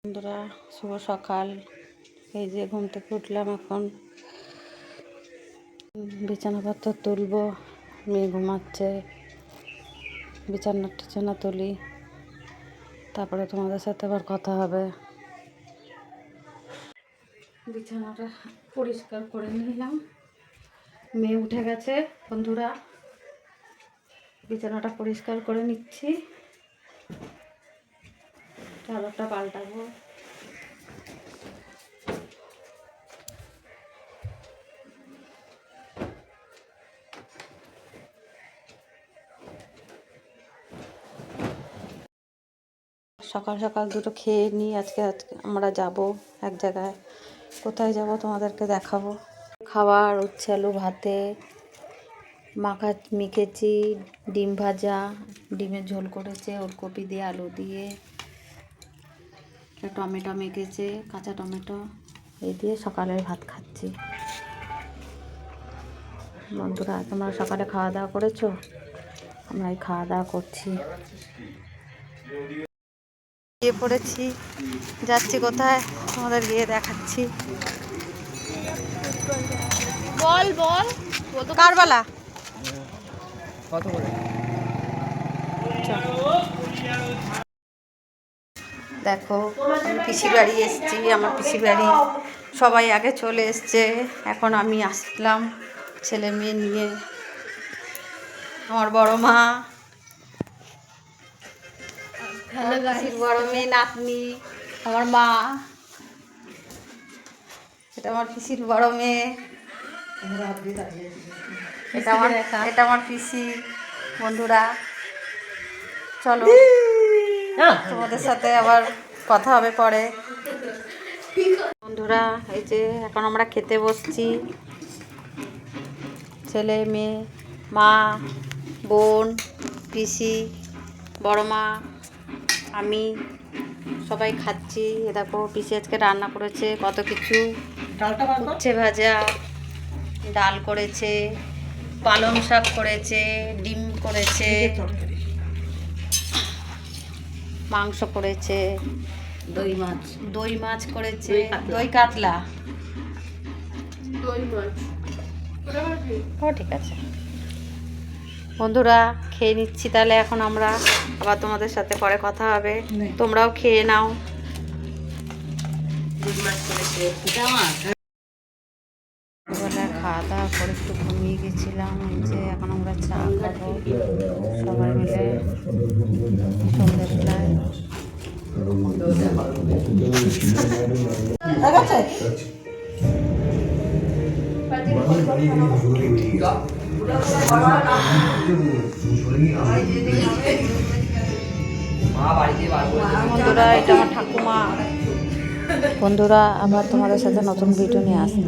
বন্ধুরা, শুভ সকাল। এই যে ঘুম থেকে উঠলাম, এখন বিছানাপত্র তুলবো। মেয়ে ঘুমাচ্ছে, বিছানা তুলি, তারপরে তোমাদের সাথে আবার কথা হবে। বিছানাটা পরিষ্কার করে নিলাম, মেয়ে উঠে গেছে। বন্ধুরা, বিছানাটা পরিষ্কার করে নিচ্ছি, চাদরটা পাল্টাবো। সকাল সকাল দুটো খেয়ে নিই। আজকে আমরা যাব এক জায়গায়। কোথায় যাব তোমাদেরকে দেখাবো। খাবার হচ্ছে আলু ভাতে মেখেছি, ডিম ভাজা, ডিমের ঝোল করেছে ওলকপি দিয়ে, আলু দিয়ে, টমেটো মেখেছে, কাঁচা টমেটো, এই দিয়ে সকালের ভাত খাচ্ছি। বন্ধুরা, তোমরা সকালে খাওয়া দাওয়া করেছো? আমরা এই খাওয়া দাওয়া করছি। গিয়ে পড়েছি, যাচ্ছি কোথায় তোমাদের গিয়ে দেখাচ্ছি। বল বল, কারবালা কত করে? দেখো, পিসির বাড়ি এসেছি। আমার পিসির বাড়ি সবাই আগে চলে এসছে, এখন আমি আসলাম ছেলে মেয়ে নিয়ে। আমার বড় মা, বড় মেয়ে, নাতনি, আমার মা, এটা আমার পিসির বড় মেয়ে, এটা আমার পিসি। বন্ধুরা, চলো তোমাদের সাথে আবার কথা হবে পরে। বন্ধুরা, এই যে এখন আমরা খেতে বসছি, ছেলে মেয়ে, মা, বোন, পিসি, বড় মা, আমি, সবাই খাচ্ছি। এ দেখো, পিসি আজকে রান্না করেছে কত কিছু, উচ্ছে ভাজা, ডাল করেছে, পালং শাক করেছে, ডিম করেছে, মাংস করেছে, দই মাছ করেছে, দই কাতলা। ও ঠিক আছে। বন্ধুরা, খেয়ে নিচ্ছি তাহলে এখন আমরা, আবার তোমাদের সাথে পরে কথা হবে। তোমরাও খেয়ে নাও। বেলায় খাওয়া দাওয়া করে একটু ঘুমিয়ে গেছিলাম। যে এখন আমরা চা খাবো সবাই মিলে সন্ধ্যেবেলায়। বন্ধুরা, এটা আমার ঠাকুমা। বন্ধুরা, আবার তোমাদের সাথে নতুন ভিডিও নিয়ে আসি।